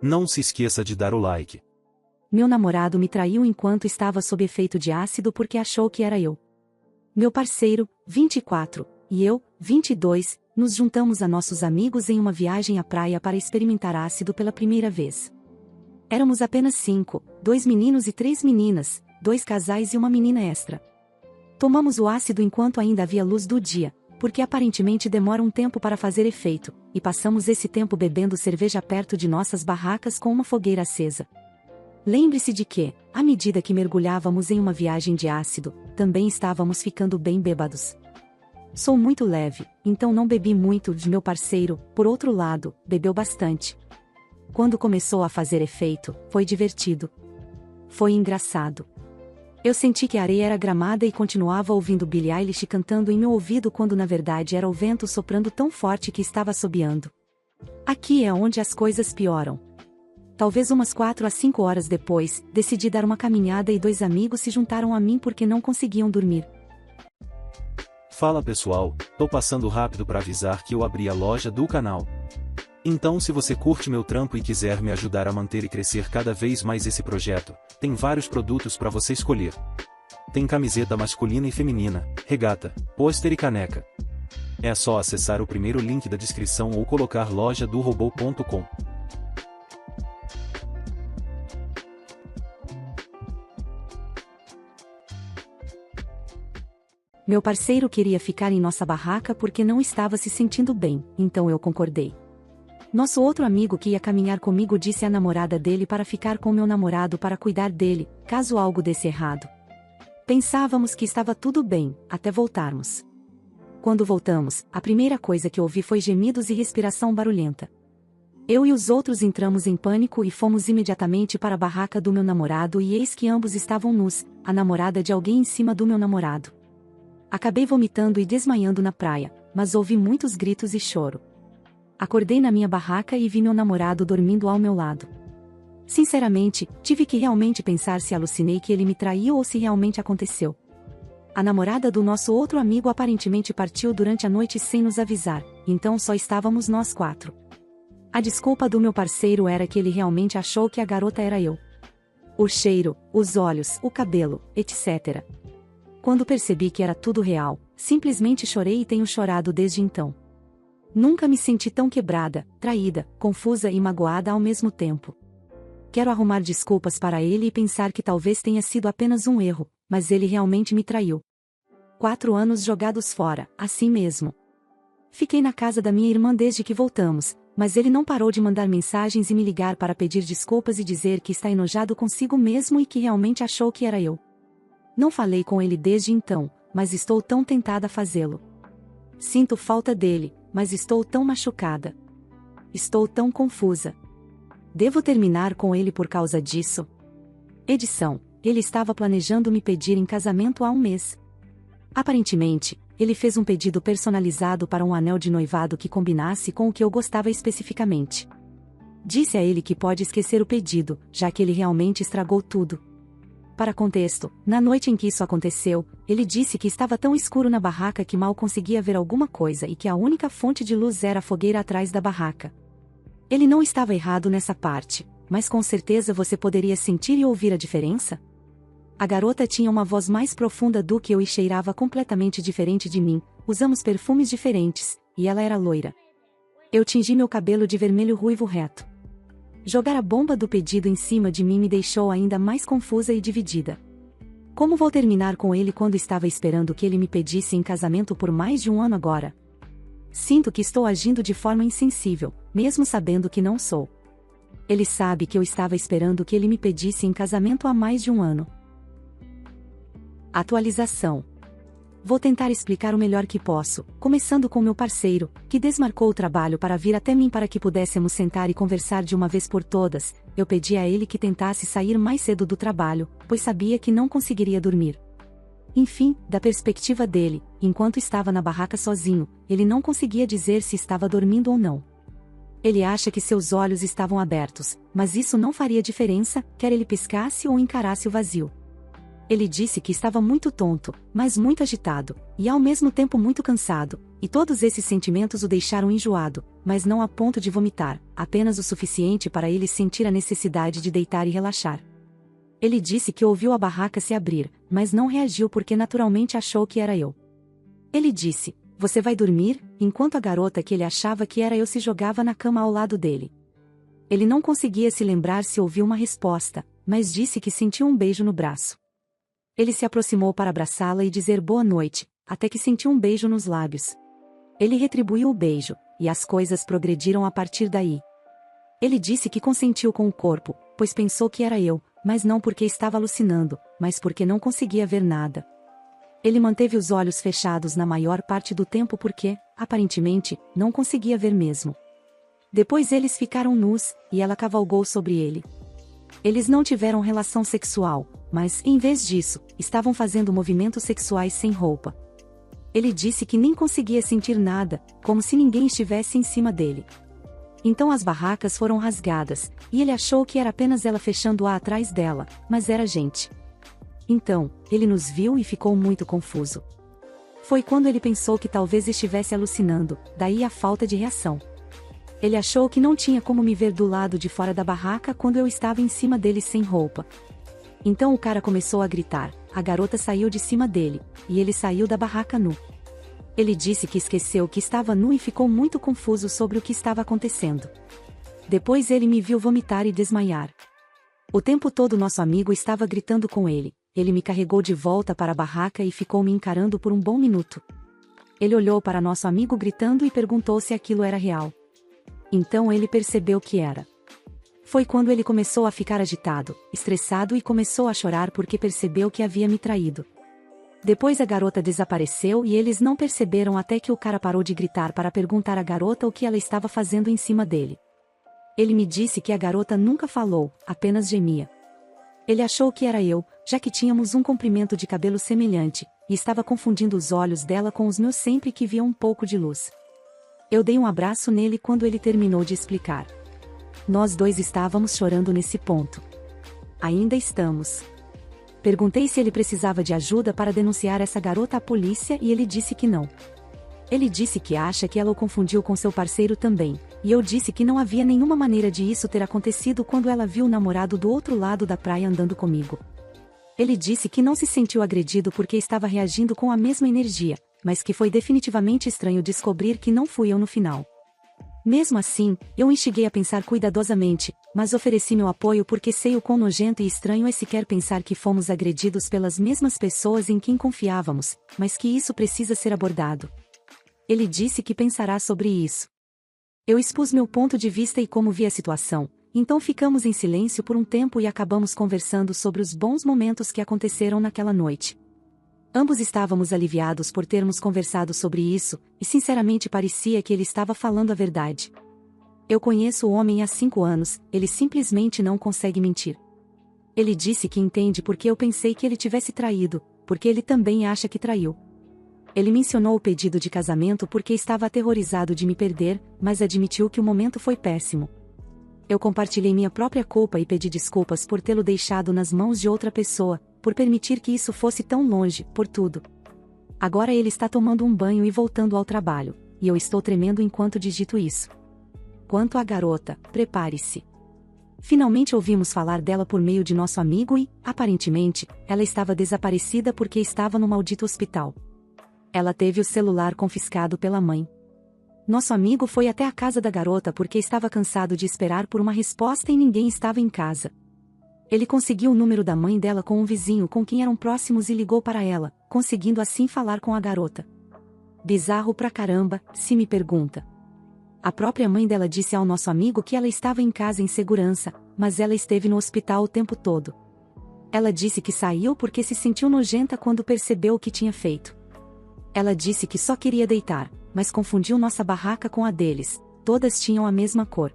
Não se esqueça de dar o like. Meu namorado me traiu enquanto estava sob efeito de ácido porque achou que era eu. Meu parceiro, 24, e eu, 22, nos juntamos a nossos amigos em uma viagem à praia para experimentar ácido pela primeira vez. Éramos apenas 5, 2 meninos e 3 meninas, 2 casais e uma menina extra. Tomamos o ácido enquanto ainda havia luz do dia, porque aparentemente demora um tempo para fazer efeito, e passamos esse tempo bebendo cerveja perto de nossas barracas com uma fogueira acesa. Lembre-se de que, à medida que mergulhávamos em uma viagem de ácido, também estávamos ficando bem bêbados. Sou muito leve, então não bebi muito. De meu parceiro, por outro lado, bebeu bastante. Quando começou a fazer efeito, foi divertido. Foi engraçado. Eu senti que a areia era gramada e continuava ouvindo Billie Eilish cantando em meu ouvido quando na verdade era o vento soprando tão forte que estava assobiando. Aqui é onde as coisas pioram. Talvez umas 4 a 5 horas depois, decidi dar uma caminhada e 2 amigos se juntaram a mim porque não conseguiam dormir. Fala pessoal, tô passando rápido para avisar que eu abri a loja do canal. Então se você curte meu trampo e quiser me ajudar a manter e crescer cada vez mais esse projeto, tem vários produtos para você escolher. Tem camiseta masculina e feminina, regata, pôster e caneca. É só acessar o primeiro link da descrição ou colocar lojadorobô.com. Meu parceiro queria ficar em nossa barraca porque não estava se sentindo bem, então eu concordei. Nosso outro amigo que ia caminhar comigo disse à namorada dele para ficar com meu namorado para cuidar dele, caso algo desse errado. Pensávamos que estava tudo bem, até voltarmos. Quando voltamos, a primeira coisa que ouvi foi gemidos e respiração barulhenta. Eu e os outros entramos em pânico e fomos imediatamente para a barraca do meu namorado e eis que ambos estavam nus, a namorada de alguém em cima do meu namorado. Acabei vomitando e desmaiando na praia, mas ouvi muitos gritos e choro. Acordei na minha barraca e vi meu namorado dormindo ao meu lado. Sinceramente, tive que realmente pensar se alucinei que ele me traiu ou se realmente aconteceu. A namorada do nosso outro amigo aparentemente partiu durante a noite sem nos avisar, então só estávamos nós 4. A desculpa do meu parceiro era que ele realmente achou que a garota era eu. O cheiro, os olhos, o cabelo, etc. Quando percebi que era tudo real, simplesmente chorei e tenho chorado desde então. Nunca me senti tão quebrada, traída, confusa e magoada ao mesmo tempo. Quero arrumar desculpas para ele e pensar que talvez tenha sido apenas um erro, mas ele realmente me traiu. 4 anos jogados fora, assim mesmo. Fiquei na casa da minha irmã desde que voltamos, mas ele não parou de mandar mensagens e me ligar para pedir desculpas e dizer que está enojado consigo mesmo e que realmente achou que era eu. Não falei com ele desde então, mas estou tão tentada a fazê-lo. Sinto falta dele, mas estou tão machucada. Estou tão confusa. Devo terminar com ele por causa disso? Edição: ele estava planejando me pedir em casamento há um mês. Aparentemente, ele fez um pedido personalizado para um anel de noivado que combinasse com o que eu gostava especificamente. Disse a ele que pode esquecer o pedido, já que ele realmente estragou tudo. Para contexto, na noite em que isso aconteceu, ele disse que estava tão escuro na barraca que mal conseguia ver alguma coisa e que a única fonte de luz era a fogueira atrás da barraca. Ele não estava errado nessa parte, mas com certeza você poderia sentir e ouvir a diferença? A garota tinha uma voz mais profunda do que eu e cheirava completamente diferente de mim, usamos perfumes diferentes, e ela era loira. Eu tingi meu cabelo de vermelho ruivo reto. Jogar a bomba do pedido em cima de mim me deixou ainda mais confusa e dividida. Como vou terminar com ele quando estava esperando que ele me pedisse em casamento por mais de um ano agora? Sinto que estou agindo de forma insensível, mesmo sabendo que não sou. Ele sabe que eu estava esperando que ele me pedisse em casamento há mais de um ano. Atualização. Vou tentar explicar o melhor que posso, começando com meu parceiro, que desmarcou o trabalho para vir até mim para que pudéssemos sentar e conversar de uma vez por todas. Eu pedi a ele que tentasse sair mais cedo do trabalho, pois sabia que não conseguiria dormir. Enfim, da perspectiva dele, enquanto estava na barraca sozinho, ele não conseguia dizer se estava dormindo ou não. Ele acha que seus olhos estavam abertos, mas isso não faria diferença, quer ele piscasse ou encarasse o vazio. Ele disse que estava muito tonto, mas muito agitado, e ao mesmo tempo muito cansado, e todos esses sentimentos o deixaram enjoado, mas não a ponto de vomitar, apenas o suficiente para ele sentir a necessidade de deitar e relaxar. Ele disse que ouviu a barraca se abrir, mas não reagiu porque naturalmente achou que era eu. Ele disse: "Você vai dormir?", enquanto a garota que ele achava que era eu se jogava na cama ao lado dele. Ele não conseguia se lembrar se ouviu uma resposta, mas disse que sentiu um beijo no braço. Ele se aproximou para abraçá-la e dizer boa noite, até que sentiu um beijo nos lábios. Ele retribuiu o beijo, e as coisas progrediram a partir daí. Ele disse que consentiu com o corpo, pois pensou que era eu, mas não porque estava alucinando, mas porque não conseguia ver nada. Ele manteve os olhos fechados na maior parte do tempo porque, aparentemente, não conseguia ver mesmo. Depois eles ficaram nus, e ela cavalgou sobre ele. Eles não tiveram relação sexual, mas, em vez disso, estavam fazendo movimentos sexuais sem roupa. Ele disse que nem conseguia sentir nada, como se ninguém estivesse em cima dele. Então as barracas foram rasgadas, e ele achou que era apenas ela fechando-a atrás dela, mas era gente. Então, ele nos viu e ficou muito confuso. Foi quando ele pensou que talvez estivesse alucinando, daí a falta de reação. Ele achou que não tinha como me ver do lado de fora da barraca quando eu estava em cima dele sem roupa. Então o cara começou a gritar, a garota saiu de cima dele, e ele saiu da barraca nu. Ele disse que esqueceu que estava nu e ficou muito confuso sobre o que estava acontecendo. Depois ele me viu vomitar e desmaiar. O tempo todo nosso amigo estava gritando com ele. Ele me carregou de volta para a barraca e ficou me encarando por um bom minuto. Ele olhou para nosso amigo gritando e perguntou se aquilo era real. Então ele percebeu que era. Foi quando ele começou a ficar agitado, estressado e começou a chorar porque percebeu que havia me traído. Depois a garota desapareceu e eles não perceberam até que o cara parou de gritar para perguntar à garota o que ela estava fazendo em cima dele. Ele me disse que a garota nunca falou, apenas gemia. Ele achou que era eu, já que tínhamos um comprimento de cabelo semelhante, e estava confundindo os olhos dela com os meus sempre que via um pouco de luz. Eu dei um abraço nele quando ele terminou de explicar. Nós dois estávamos chorando nesse ponto. Ainda estamos. Perguntei se ele precisava de ajuda para denunciar essa garota à polícia e ele disse que não. Ele disse que acha que ela o confundiu com seu parceiro também, e eu disse que não havia nenhuma maneira de isso ter acontecido quando ela viu o namorado do outro lado da praia andando comigo. Ele disse que não se sentiu agredido porque estava reagindo com a mesma energia, mas que foi definitivamente estranho descobrir que não fui eu no final. Mesmo assim, eu instiguei a pensar cuidadosamente, mas ofereci meu apoio porque sei o quão nojento e estranho é sequer pensar que fomos agredidos pelas mesmas pessoas em quem confiávamos, mas que isso precisa ser abordado. Ele disse que pensará sobre isso. Eu expus meu ponto de vista e como vi a situação, então ficamos em silêncio por um tempo e acabamos conversando sobre os bons momentos que aconteceram naquela noite. Ambos estávamos aliviados por termos conversado sobre isso, e sinceramente parecia que ele estava falando a verdade. Eu conheço o homem há 5 anos, ele simplesmente não consegue mentir. Ele disse que entende porque eu pensei que ele tivesse traído, porque ele também acha que traiu. Ele mencionou o pedido de casamento porque estava aterrorizado de me perder, mas admitiu que o momento foi péssimo. Eu compartilhei minha própria culpa e pedi desculpas por tê-lo deixado nas mãos de outra pessoa, por permitir que isso fosse tão longe, por tudo. Agora ele está tomando um banho e voltando ao trabalho, e eu estou tremendo enquanto digito isso. Quanto à garota, prepare-se. Finalmente ouvimos falar dela por meio de nosso amigo e, aparentemente, ela estava desaparecida porque estava no maldito hospital. Ela teve o celular confiscado pela mãe. Nosso amigo foi até a casa da garota porque estava cansado de esperar por uma resposta e ninguém estava em casa. Ele conseguiu o número da mãe dela com um vizinho com quem eram próximos e ligou para ela, conseguindo assim falar com a garota. Bizarro pra caramba, se me pergunta. A própria mãe dela disse ao nosso amigo que ela estava em casa em segurança, mas ela esteve no hospital o tempo todo. Ela disse que saiu porque se sentiu nojenta quando percebeu o que tinha feito. Ela disse que só queria deitar, mas confundiu nossa barraca com a deles, todas tinham a mesma cor.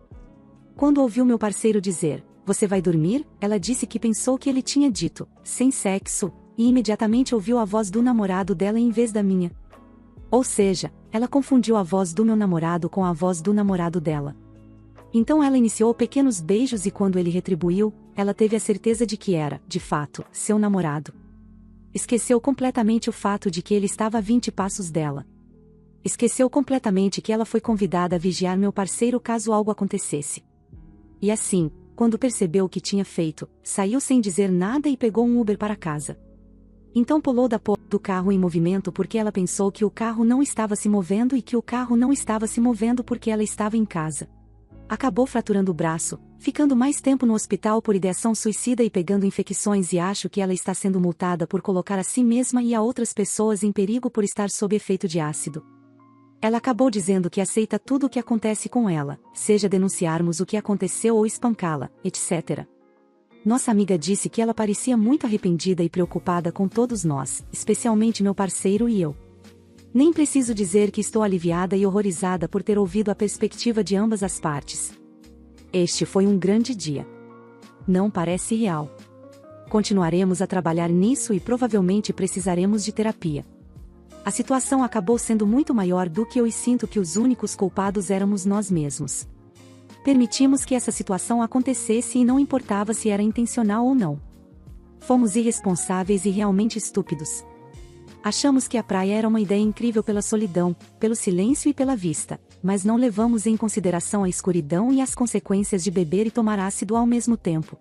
Quando ouviu meu parceiro dizer, "Você vai dormir?", ela disse que pensou que ele tinha dito, "sem sexo", e imediatamente ouviu a voz do namorado dela em vez da minha. Ou seja, ela confundiu a voz do meu namorado com a voz do namorado dela. Então ela iniciou pequenos beijos e quando ele retribuiu, ela teve a certeza de que era, de fato, seu namorado. Esqueceu completamente o fato de que ele estava a 20 passos dela. Esqueceu completamente que ela foi convidada a vigiar meu parceiro caso algo acontecesse. E assim, quando percebeu o que tinha feito, saiu sem dizer nada e pegou um Uber para casa. Então pulou da porta do carro em movimento porque ela pensou que o carro não estava se movendo e que o carro não estava se movendo porque ela estava em casa. Acabou fraturando o braço, ficando mais tempo no hospital por ideação suicida e pegando infecções, e acho que ela está sendo multada por colocar a si mesma e a outras pessoas em perigo por estar sob efeito de ácido. Ela acabou dizendo que aceita tudo o que acontece com ela, seja denunciarmos o que aconteceu ou espancá-la, etc. Nossa amiga disse que ela parecia muito arrependida e preocupada com todos nós, especialmente meu parceiro e eu. Nem preciso dizer que estou aliviada e horrorizada por ter ouvido a perspectiva de ambas as partes. Este foi um grande dia. Não parece real. Continuaremos a trabalhar nisso e provavelmente precisaremos de terapia. A situação acabou sendo muito maior do que eu e sinto que os únicos culpados éramos nós mesmos. Permitimos que essa situação acontecesse e não importava se era intencional ou não. Fomos irresponsáveis e realmente estúpidos. Achamos que a praia era uma ideia incrível pela solidão, pelo silêncio e pela vista, mas não levamos em consideração a escuridão e as consequências de beber e tomar ácido ao mesmo tempo.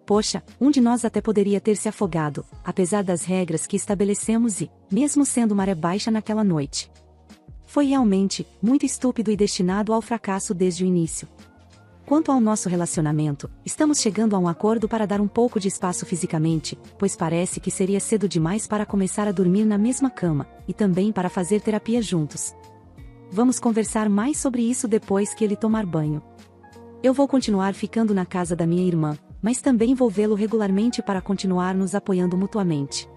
Poxa, um de nós até poderia ter se afogado, apesar das regras que estabelecemos e, mesmo sendo maré baixa naquela noite. Foi realmente muito estúpido e destinado ao fracasso desde o início. Quanto ao nosso relacionamento, estamos chegando a um acordo para dar um pouco de espaço fisicamente, pois parece que seria cedo demais para começar a dormir na mesma cama, e também para fazer terapia juntos. Vamos conversar mais sobre isso depois que ele tomar banho. Eu vou continuar ficando na casa da minha irmã, mas também vou vê-lo regularmente para continuar nos apoiando mutuamente.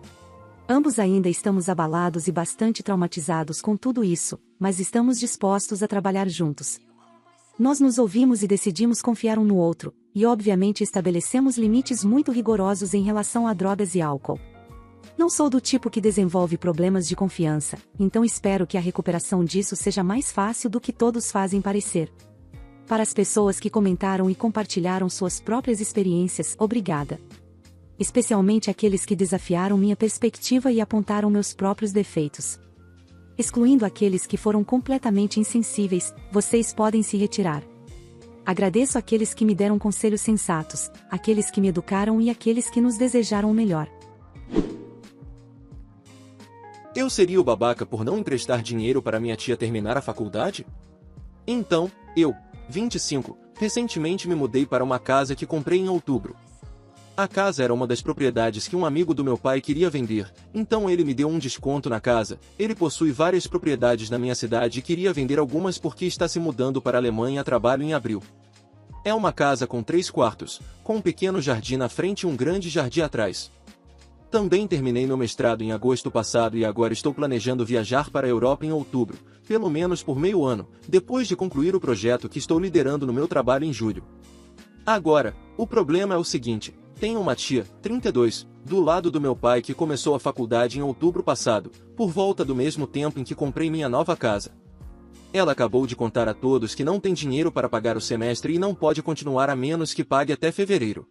Ambos ainda estamos abalados e bastante traumatizados com tudo isso, mas estamos dispostos a trabalhar juntos. Nós nos ouvimos e decidimos confiar um no outro, e obviamente estabelecemos limites muito rigorosos em relação a drogas e álcool. Não sou do tipo que desenvolve problemas de confiança, então espero que a recuperação disso seja mais fácil do que todos fazem parecer. Para as pessoas que comentaram e compartilharam suas próprias experiências, obrigada. Especialmente aqueles que desafiaram minha perspectiva e apontaram meus próprios defeitos. Excluindo aqueles que foram completamente insensíveis, vocês podem se retirar. Agradeço àqueles que me deram conselhos sensatos, aqueles que me educaram e aqueles que nos desejaram o melhor. Eu seria o babaca por não emprestar dinheiro para minha tia terminar a faculdade? Então, eu, 25, recentemente me mudei para uma casa que comprei em outubro. A casa era uma das propriedades que um amigo do meu pai queria vender, então ele me deu um desconto na casa. Ele possui várias propriedades na minha cidade e queria vender algumas porque está se mudando para a Alemanha a trabalho em abril. É uma casa com 3 quartos, com um pequeno jardim na frente e um grande jardim atrás. Também terminei meu mestrado em agosto passado e agora estou planejando viajar para a Europa em outubro, pelo menos por meio ano, depois de concluir o projeto que estou liderando no meu trabalho em julho. Agora, o problema é o seguinte. Tenho uma tia, 32, do lado do meu pai que começou a faculdade em outubro passado, por volta do mesmo tempo em que comprei minha nova casa. Ela acabou de contar a todos que não tem dinheiro para pagar o semestre e não pode continuar a menos que pague até fevereiro.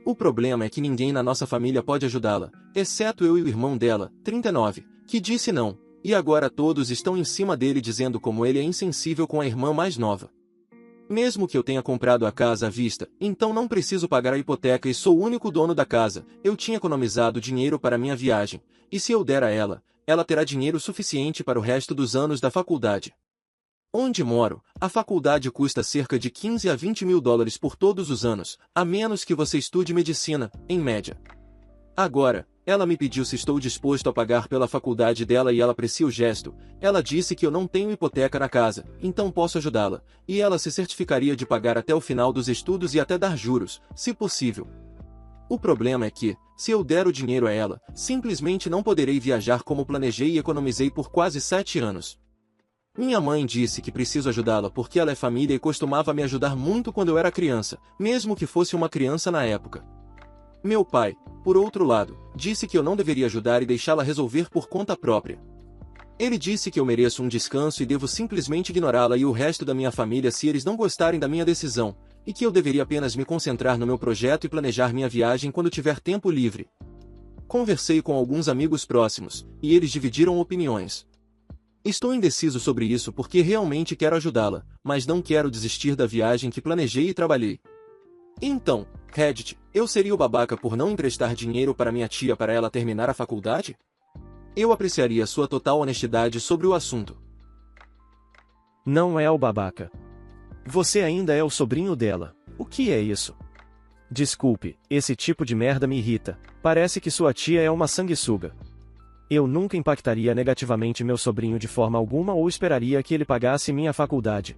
O problema é que ninguém na nossa família pode ajudá-la, exceto eu e o irmão dela, 39, que disse não, e agora todos estão em cima dele dizendo como ele é insensível com a irmã mais nova. Mesmo que eu tenha comprado a casa à vista, então não preciso pagar a hipoteca e sou o único dono da casa. Eu tinha economizado dinheiro para minha viagem, e se eu der a ela, ela terá dinheiro suficiente para o resto dos anos da faculdade. Onde moro, a faculdade custa cerca de 15 a 20 mil dólares por todos os anos, a menos que você estude medicina, em média. Agora, ela me pediu se estou disposto a pagar pela faculdade dela e ela aprecia o gesto. Ela disse que eu não tenho hipoteca na casa, então posso ajudá-la, e ela se certificaria de pagar até o final dos estudos e até dar juros, se possível. O problema é que, se eu der o dinheiro a ela, simplesmente não poderei viajar como planejei e economizei por quase 7 anos. Minha mãe disse que preciso ajudá-la porque ela é família e costumava me ajudar muito quando eu era criança, mesmo que fosse uma criança na época. Meu pai, por outro lado, disse que eu não deveria ajudar e deixá-la resolver por conta própria. Ele disse que eu mereço um descanso e devo simplesmente ignorá-la e o resto da minha família se eles não gostarem da minha decisão, e que eu deveria apenas me concentrar no meu projeto e planejar minha viagem quando tiver tempo livre. Conversei com alguns amigos próximos, e eles dividiram opiniões. Estou indeciso sobre isso porque realmente quero ajudá-la, mas não quero desistir da viagem que planejei e trabalhei. Então, Reddit, eu seria o babaca por não emprestar dinheiro para minha tia para ela terminar a faculdade? Eu apreciaria sua total honestidade sobre o assunto. Não é o babaca. Você ainda é o sobrinho dela. O que é isso? Desculpe, esse tipo de merda me irrita. Parece que sua tia é uma sanguessuga. Eu nunca impactaria negativamente meu sobrinho de forma alguma ou esperaria que ele pagasse minha faculdade.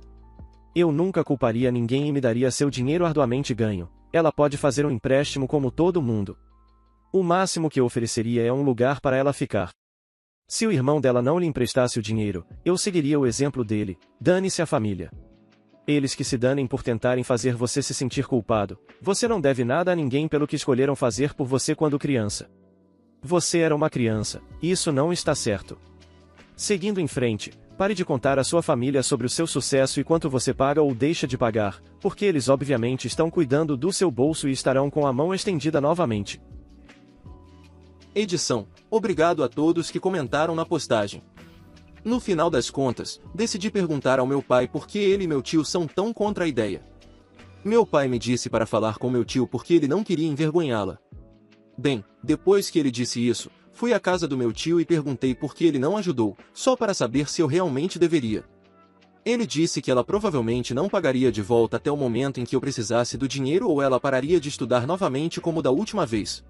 Eu nunca culparia ninguém e me daria seu dinheiro arduamente ganho. Ela pode fazer um empréstimo como todo mundo. O máximo que eu ofereceria é um lugar para ela ficar. Se o irmão dela não lhe emprestasse o dinheiro, eu seguiria o exemplo dele. Dane-se a família. Eles que se danem por tentarem fazer você se sentir culpado. Você não deve nada a ninguém pelo que escolheram fazer por você quando criança. Você era uma criança, e isso não está certo. Seguindo em frente, pare de contar à sua família sobre o seu sucesso e quanto você paga ou deixa de pagar, porque eles obviamente estão cuidando do seu bolso e estarão com a mão estendida novamente. Edição. Obrigado a todos que comentaram na postagem. No final das contas, decidi perguntar ao meu pai por que ele e meu tio são tão contra a ideia. Meu pai me disse para falar com meu tio porque ele não queria envergonhá-la. Bem, depois que ele disse isso, fui à casa do meu tio e perguntei por que ele não ajudou, só para saber se eu realmente deveria. Ele disse que ela provavelmente não pagaria de volta até o momento em que eu precisasse do dinheiro ou ela pararia de estudar novamente como da última vez.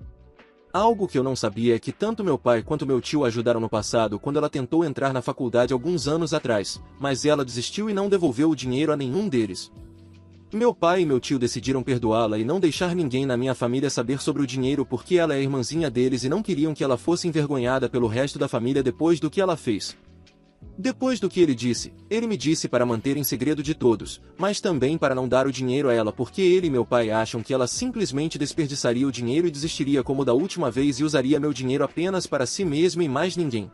Algo que eu não sabia é que tanto meu pai quanto meu tio ajudaram no passado quando ela tentou entrar na faculdade alguns anos atrás, mas ela desistiu e não devolveu o dinheiro a nenhum deles. Meu pai e meu tio decidiram perdoá-la e não deixar ninguém na minha família saber sobre o dinheiro porque ela é a irmãzinha deles e não queriam que ela fosse envergonhada pelo resto da família depois do que ela fez. Depois do que ele me disse para manter em segredo de todos, mas também para não dar o dinheiro a ela porque ele e meu pai acham que ela simplesmente desperdiçaria o dinheiro e desistiria como da última vez e usaria meu dinheiro apenas para si mesma e mais ninguém.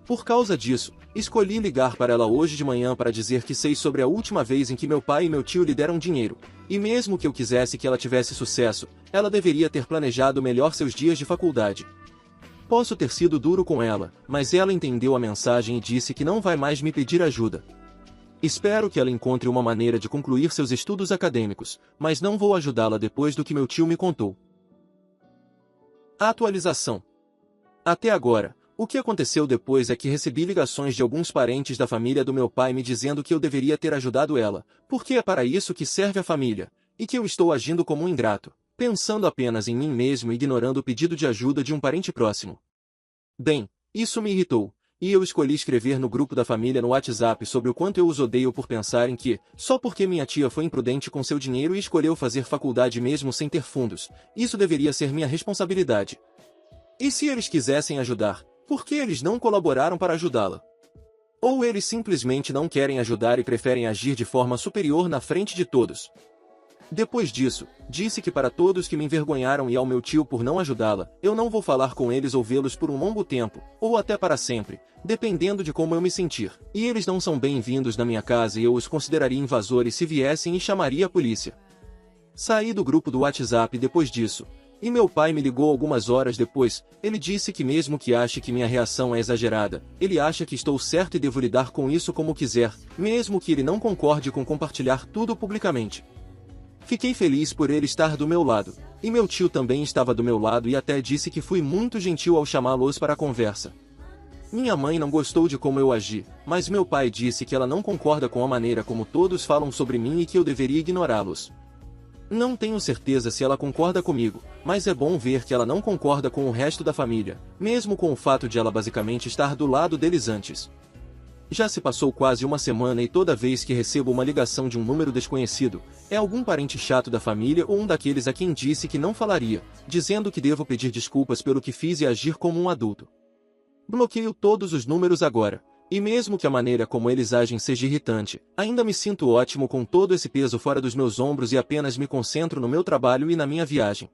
Por causa disso, escolhi ligar para ela hoje de manhã para dizer que sei sobre a última vez em que meu pai e meu tio lhe deram dinheiro, e mesmo que eu quisesse que ela tivesse sucesso, ela deveria ter planejado melhor seus dias de faculdade. Posso ter sido duro com ela, mas ela entendeu a mensagem e disse que não vai mais me pedir ajuda. Espero que ela encontre uma maneira de concluir seus estudos acadêmicos, mas não vou ajudá-la depois do que meu tio me contou. Atualização. Até agora, o que aconteceu depois é que recebi ligações de alguns parentes da família do meu pai me dizendo que eu deveria ter ajudado ela, porque é para isso que serve a família, e que eu estou agindo como um ingrato, pensando apenas em mim mesmo e ignorando o pedido de ajuda de um parente próximo. Bem, isso me irritou, e eu escolhi escrever no grupo da família no WhatsApp sobre o quanto eu os odeio por pensarem que, só porque minha tia foi imprudente com seu dinheiro e escolheu fazer faculdade mesmo sem ter fundos, isso deveria ser minha responsabilidade. E se eles quisessem ajudar, por que eles não colaboraram para ajudá-la? Ou eles simplesmente não querem ajudar e preferem agir de forma superior na frente de todos? Depois disso, disse que para todos que me envergonharam e ao meu tio por não ajudá-la, eu não vou falar com eles ou vê-los por um longo tempo, ou até para sempre, dependendo de como eu me sentir. E eles não são bem-vindos na minha casa e eu os consideraria invasores se viessem e chamaria a polícia. Saí do grupo do WhatsApp depois disso, e meu pai me ligou algumas horas depois. Ele disse que mesmo que ache que minha reação é exagerada, ele acha que estou certo e devo lidar com isso como quiser, mesmo que ele não concorde com compartilhar tudo publicamente. Fiquei feliz por ele estar do meu lado, e meu tio também estava do meu lado e até disse que fui muito gentil ao chamá-los para a conversa. Minha mãe não gostou de como eu agi, mas meu pai disse que ela não concorda com a maneira como todos falam sobre mim e que eu deveria ignorá-los. Não tenho certeza se ela concorda comigo, mas é bom ver que ela não concorda com o resto da família, mesmo com o fato de ela basicamente estar do lado deles antes. Já se passou quase uma semana e toda vez que recebo uma ligação de um número desconhecido, é algum parente chato da família ou um daqueles a quem disse que não falaria, dizendo que devo pedir desculpas pelo que fiz e agir como um adulto. Bloqueio todos os números agora, e mesmo que a maneira como eles agem seja irritante, ainda me sinto ótimo com todo esse peso fora dos meus ombros e apenas me concentro no meu trabalho e na minha viagem.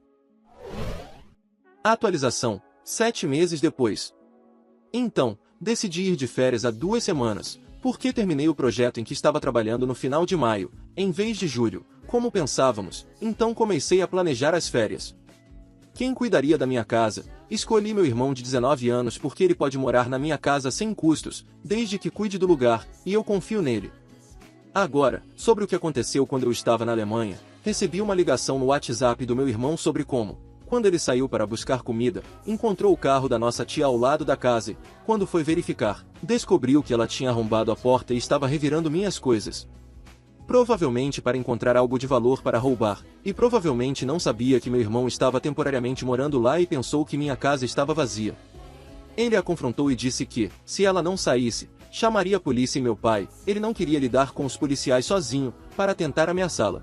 Atualização, 7 meses depois. Então, decidi ir de férias há 2 semanas, porque terminei o projeto em que estava trabalhando no final de maio, em vez de julho, como pensávamos, então comecei a planejar as férias. Quem cuidaria da minha casa? Escolhi meu irmão de 19 anos porque ele pode morar na minha casa sem custos, desde que cuide do lugar, e eu confio nele. Agora, sobre o que aconteceu quando eu estava na Alemanha, recebi uma ligação no WhatsApp do meu irmão sobre como, quando ele saiu para buscar comida, encontrou o carro da nossa tia ao lado da casa e, quando foi verificar, descobriu que ela tinha arrombado a porta e estava revirando minhas coisas. Provavelmente para encontrar algo de valor para roubar, e provavelmente não sabia que meu irmão estava temporariamente morando lá e pensou que minha casa estava vazia. Ele a confrontou e disse que, se ela não saísse, chamaria a polícia e meu pai. Ele não queria lidar com os policiais sozinho, para tentar ameaçá-la.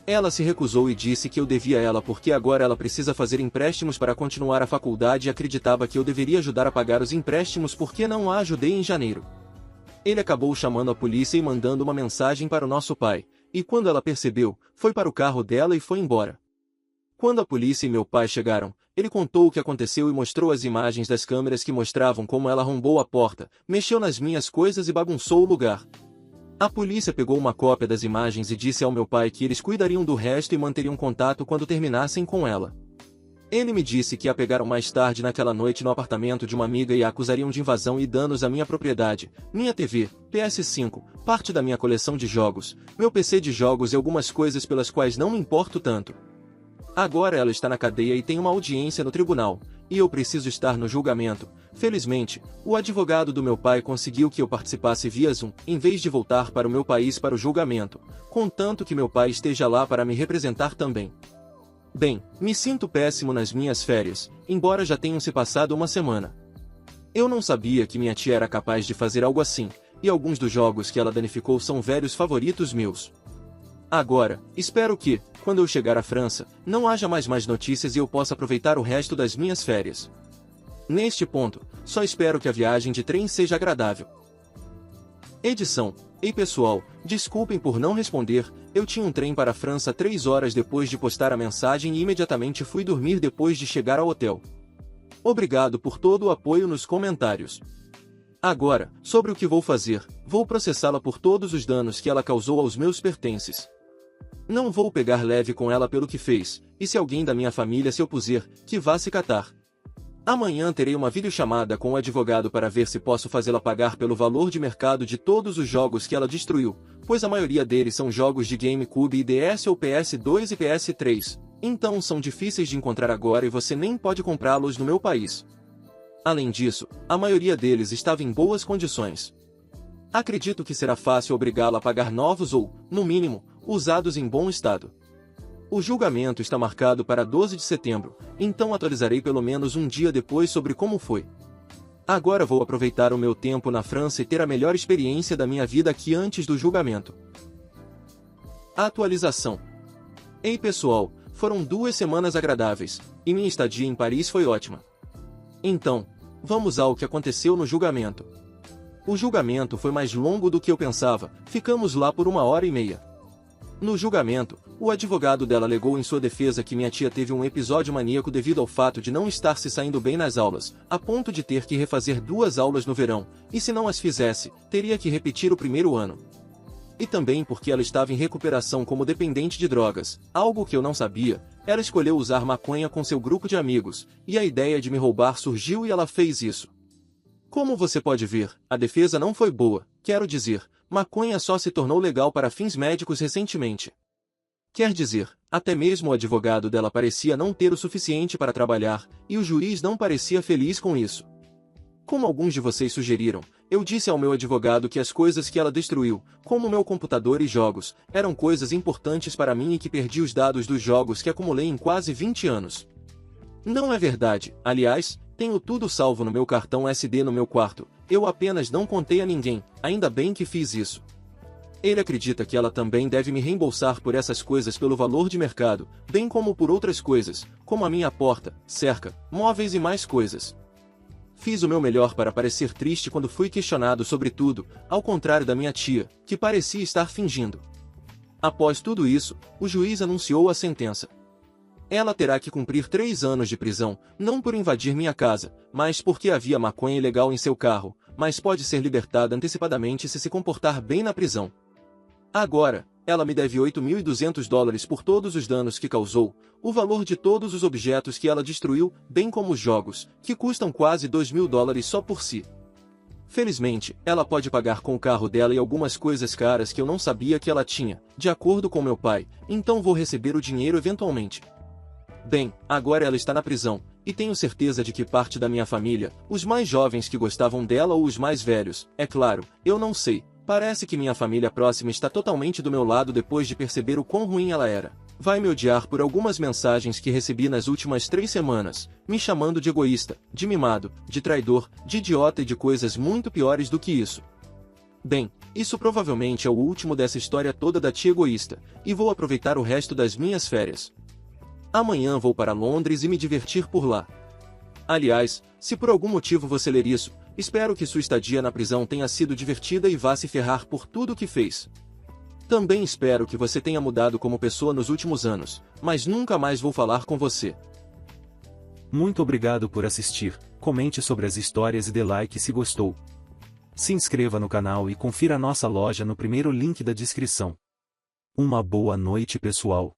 Ela se recusou e disse que eu devia a ela porque agora ela precisa fazer empréstimos para continuar a faculdade e acreditava que eu deveria ajudar a pagar os empréstimos porque não a ajudei em janeiro. Ele acabou chamando a polícia e mandando uma mensagem para o nosso pai, e quando ela percebeu, foi para o carro dela e foi embora. Quando a polícia e meu pai chegaram, ele contou o que aconteceu e mostrou as imagens das câmeras que mostravam como ela arrombou a porta, mexeu nas minhas coisas e bagunçou o lugar. A polícia pegou uma cópia das imagens e disse ao meu pai que eles cuidariam do resto e manteriam contato quando terminassem com ela. Ele me disse que a pegaram mais tarde naquela noite no apartamento de uma amiga e a acusariam de invasão e danos à minha propriedade, minha TV, PS5, parte da minha coleção de jogos, meu PC de jogos e algumas coisas pelas quais não me importo tanto. Agora ela está na cadeia e tem uma audiência no tribunal, e eu preciso estar no julgamento. Felizmente, o advogado do meu pai conseguiu que eu participasse via Zoom, em vez de voltar para o meu país para o julgamento, contanto que meu pai esteja lá para me representar também. Bem, me sinto péssimo nas minhas férias, embora já tenham se passado uma semana. Eu não sabia que minha tia era capaz de fazer algo assim, e alguns dos jogos que ela danificou são velhos favoritos meus. Agora, espero que, quando eu chegar à França, não haja mais notícias e eu possa aproveitar o resto das minhas férias. Neste ponto, só espero que a viagem de trem seja agradável. Edição. Ei pessoal, desculpem por não responder, eu tinha um trem para a França 3 horas depois de postar a mensagem e imediatamente fui dormir depois de chegar ao hotel. Obrigado por todo o apoio nos comentários. Agora, sobre o que vou fazer, vou processá-la por todos os danos que ela causou aos meus pertences. Não vou pegar leve com ela pelo que fez, e se alguém da minha família se opuser, que vá se catar. Amanhã terei uma videochamada com o advogado para ver se posso fazê-la pagar pelo valor de mercado de todos os jogos que ela destruiu, pois a maioria deles são jogos de GameCube e DS ou PS2 e PS3, então são difíceis de encontrar agora e você nem pode comprá-los no meu país. Além disso, a maioria deles estava em boas condições. Acredito que será fácil obrigá-la a pagar novos ou, no mínimo, usados em bom estado. O julgamento está marcado para 12 de setembro, então atualizarei pelo menos um dia depois sobre como foi. Agora vou aproveitar o meu tempo na França e ter a melhor experiência da minha vida aqui antes do julgamento. Atualização. Ei pessoal, foram 2 semanas agradáveis, e minha estadia em Paris foi ótima. Então, vamos ao que aconteceu no julgamento. O julgamento foi mais longo do que eu pensava, ficamos lá por 1h30. No julgamento, o advogado dela alegou em sua defesa que minha tia teve um episódio maníaco devido ao fato de não estar se saindo bem nas aulas, a ponto de ter que refazer 2 aulas no verão, e se não as fizesse, teria que repetir o primeiro ano. E também porque ela estava em recuperação como dependente de drogas, algo que eu não sabia. Ela escolheu usar maconha com seu grupo de amigos, e a ideia de me roubar surgiu e ela fez isso. Como você pode ver, a defesa não foi boa, quero dizer, maconha só se tornou legal para fins médicos recentemente. Quer dizer, até mesmo o advogado dela parecia não ter o suficiente para trabalhar, e o juiz não parecia feliz com isso. Como alguns de vocês sugeriram, eu disse ao meu advogado que as coisas que ela destruiu, como meu computador e jogos, eram coisas importantes para mim e que perdi os dados dos jogos que acumulei em quase 20 anos. Não é verdade, aliás, tenho tudo salvo no meu cartão SD no meu quarto, eu apenas não contei a ninguém, ainda bem que fiz isso. Ele acredita que ela também deve me reembolsar por essas coisas pelo valor de mercado, bem como por outras coisas, como a minha porta, cerca, móveis e mais coisas. Fiz o meu melhor para parecer triste quando fui questionado sobre tudo, ao contrário da minha tia, que parecia estar fingindo. Após tudo isso, o juiz anunciou a sentença. Ela terá que cumprir 3 anos de prisão, não por invadir minha casa, mas porque havia maconha ilegal em seu carro, mas pode ser libertada antecipadamente se comportar bem na prisão. Agora, ela me deve $8.200 por todos os danos que causou, o valor de todos os objetos que ela destruiu, bem como os jogos, que custam quase $2.000 só por si. Felizmente, ela pode pagar com o carro dela e algumas coisas caras que eu não sabia que ela tinha, de acordo com meu pai, então vou receber o dinheiro eventualmente. Bem, agora ela está na prisão, e tenho certeza de que parte da minha família, os mais jovens que gostavam dela ou os mais velhos, é claro, eu não sei, parece que minha família próxima está totalmente do meu lado depois de perceber o quão ruim ela era. Vai me odiar por algumas mensagens que recebi nas últimas 3 semanas, me chamando de egoísta, de mimado, de traidor, de idiota e de coisas muito piores do que isso. Bem, isso provavelmente é o último dessa história toda da tia egoísta, e vou aproveitar o resto das minhas férias. Amanhã vou para Londres e me divertir por lá. Aliás, se por algum motivo você ler isso, espero que sua estadia na prisão tenha sido divertida e vá se ferrar por tudo o que fez. Também espero que você tenha mudado como pessoa nos últimos anos, mas nunca mais vou falar com você. Muito obrigado por assistir, comente sobre as histórias e dê like se gostou. Se inscreva no canal e confira nossa loja no primeiro link da descrição. Uma boa noite, pessoal.